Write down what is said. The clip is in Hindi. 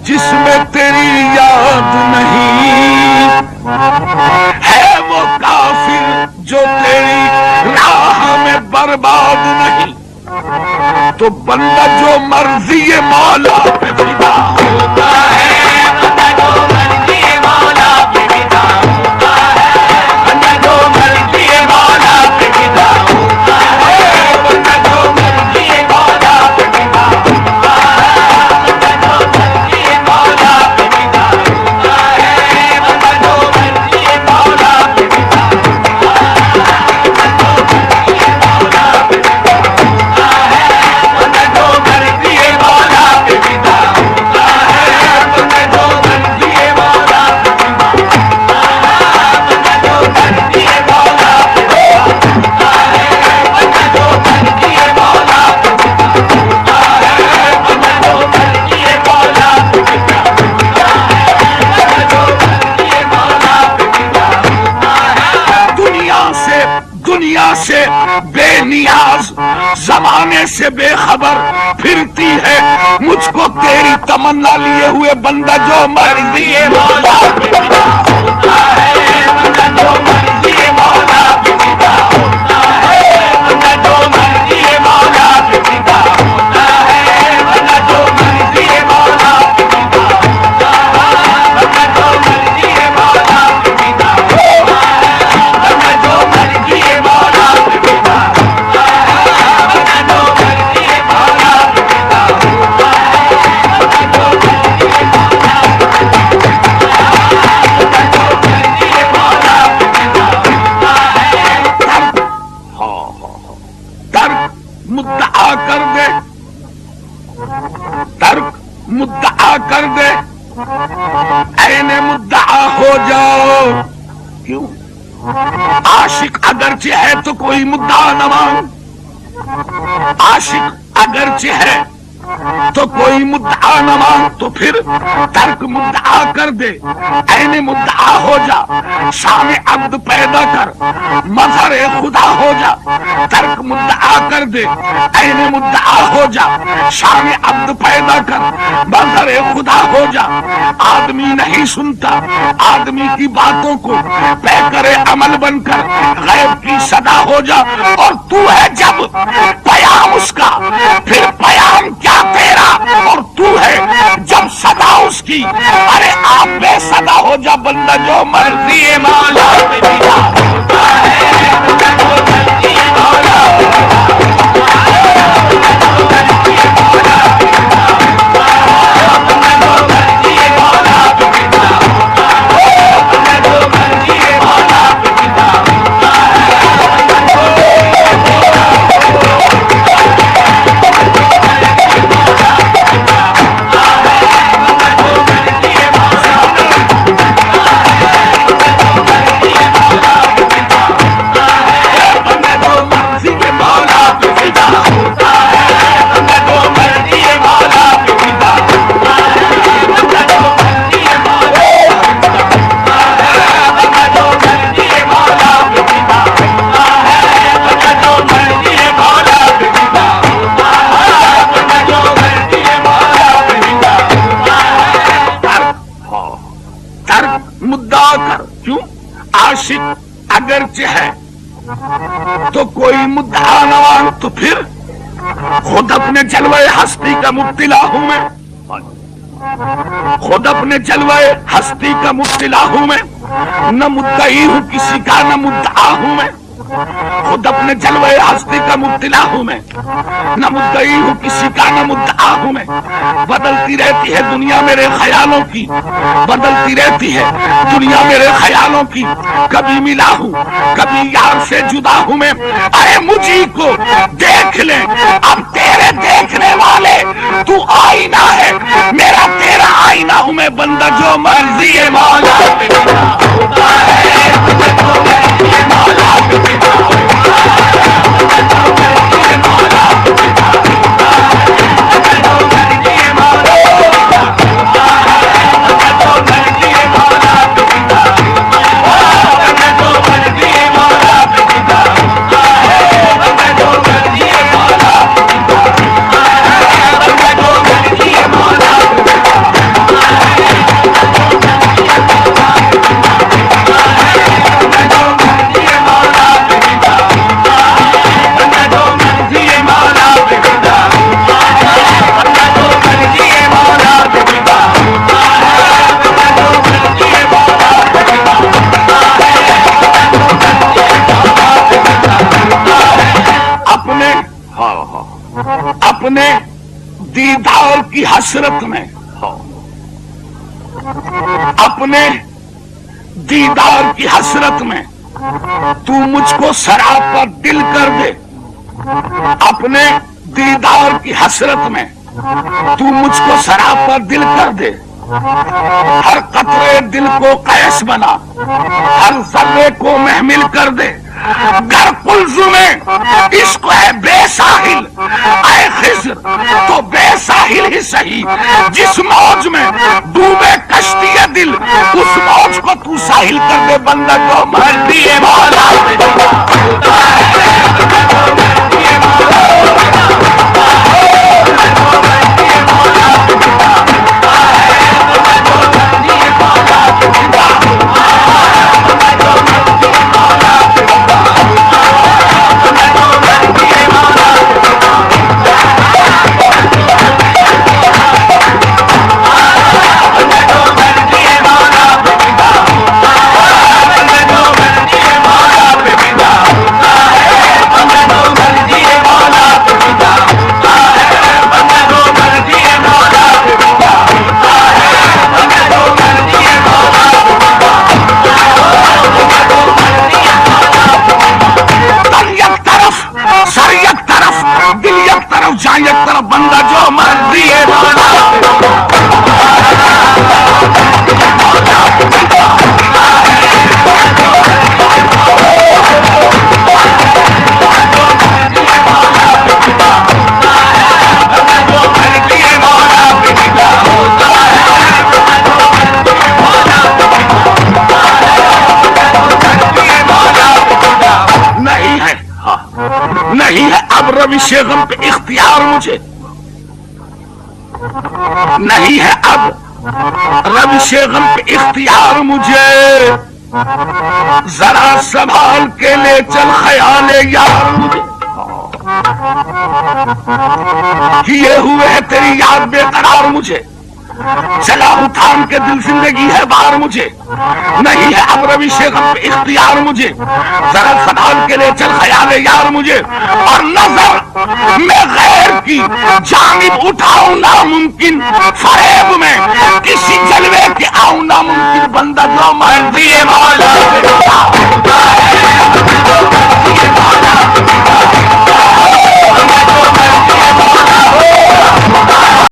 जिसमें तेरी याद नहीं है वो काफिर जो तेरी राह में बर्बाद नहीं। तो बंदा जो मर्जी मौला पे फिदा होता है, बंदा जो मर्जी मौला पे फिदा होता है, बंदा जो मर्जी मौला पे फिदा होता है, बंदा जो मर्जी मौला पे फिदा होता है, बंदा जो मर्जी मौला पे फिदा होता है, बंदा जो मर्जी मौला पे फिदा होता है, बंदा जो मर्जी मौला पे फिदा होता है, बंदा जो मर्जी मौला पे फिदा होता है, बंदा जो मर्जी मौला पे फिदा होता है, बंदा जो मर्जी मौला पे फिदा होता है, बंदा जो मर्जी मौला पे फिदा होता है, बंदा जो मर्जी मौला पे फिदा होता है, बंदा जो मर्जी मौला पे फिदा होता है। दुनिया से बेनियाज, जमाने से बेखबर फिरती है मुझको तेरी तमन्ना लिए हुए, बंदा जो मर्जी मौला पे फिदा होता है, बंदा जो मर्जी मौला पे फिदा होता है, बंदा जो मर्जी मौला पे फिदा होता है, बंदा जो मर्जी मौला पे फिदा होता है, बंदा जो मर्जी मौला पे फिदा होता है, बंदा जो मर्जी मौला पे फिदा होता है, बंदा जो मर्जी मौला पे फिदा होता है, बंदा जो मर्जी मौला पे फिदा होता है, बंदा जो मर्जी मौला पे फिदा होता है। तर्क मुद्दआ कर दे, तर्क मुद्दआ कर दे, ऐने मुद्दआ हो जाओ। क्यों? आशिक अगरचे है तो कोई मुद्दा न मांग, आशिक अगरचे है तो कोई मुद्दा न मांग, तो फिर तर्क मुद्दा कर दे, ऐने मुद्दा हो जा, शान अब्द पैदा कर, मजहर खुदा हो जा। तर्क मुद्दा कर दे, ऐने मुद्दा हो जा, शान अब्द पैदा कर, मजहर खुदा हो जा। आदमी नहीं सुनता आदमी की बातों को, पे करे अमल बनकर गैब की सदा हो जा। और तू है जब पयाम उसका, फिर पयाम क्या तेरा, और तू है जब सदा उसकी, अरे आप बेसदा हो जा। बंदा जो मर्जी मौला पे फिदा होता है, बंदा जो मर्जी मौला पे फिदा होता है, बंदा जो मर्जी मौला पे फिदा होता है, बंदा जो मर्जी मौला पे फिदा होता है, बंदा जो मर्जी मौला पे फिदा होता है, बंदा जो आशिक अगरचे है तो कोई मुद्दा न मांग, तो फिर खुद अपने जलवे हस्ती का मुब्तिला हूं मैं, खुद अपने जलवे हस्ती का मुब्तिला हूं मैं, न मुद्दई हूं किसी का न मुद्दा हूं मैं। खुद अपने जलवे हस्ती का मुब्तिला हूं मैं, न मुद्दई हूं किसी का न मुद्दा हूं मैं। बदलती रहती है दुनिया मेरे ख्यालों की, बदलती रहती है दुनिया मेरे ख्यालों की। कभी मिला हूं कभी यार से जुदा हूं मैं, अरे मुझी को देख ले अब तेरे देखने वाले, तू आईना है मेरा तेरा आईना हूं मैं। बंदा जो मर्जी मौला पे फिदा होता है, बंदा जो मर्जी मौला पे फिदा होता है, बंदा जो मर्जी मौला पे फिदा होता है, बंदा जो मर्जी मौला पे फिदा होता है, बंदा जो मर्जी मौला पे फिदा होता है, बंदा जो मर्जी मौला पे फिदा होता है, बंदा जो मर्जी मौला पे फिदा होता है, बंदा जो मर्जी मौला दीदार की हसरत में, अपने दीदार की हसरत में तू मुझको सरापा दिल कर दे। अपने दीदार की हसरत में तू मुझको सरापा दिल कर दे। हर कतरे दिल को कैस बना, हर जर्रे को महमिल कर दे। घर कुल्जू में इश्क है बेसाहिल, ऐ खिज़्र तो बेसाहिल ही सही। जिस मौज में डूबे कश्ती है दिल, उस मौज को तू साहिल कर दे। बंदा जो मर्जी है मौला एक तरफ बंदा जो मर्जी है नहीं है अब रवि शेगम पे इख्तियार मुझे, नहीं है अब रवि शेगम पे इख्तियार मुझे। जरा संभाल के ले चल ख्याले यार मुझे, किए हुए है तेरी याद बेकरार मुझे। चला हूं थाम के दिल जिंदगी है बार मुझे, नहीं है अब रवि शेगम पे इख्तियार मुझे। जरा संभाल के ले चल ख्याले यार मुझे। और नजर मैं गैर की जानिब उठाऊं नामुमकिन, फरेब में किसी जलवे के आऊं नामुमकिन। बंदा जो मर्जी है मौला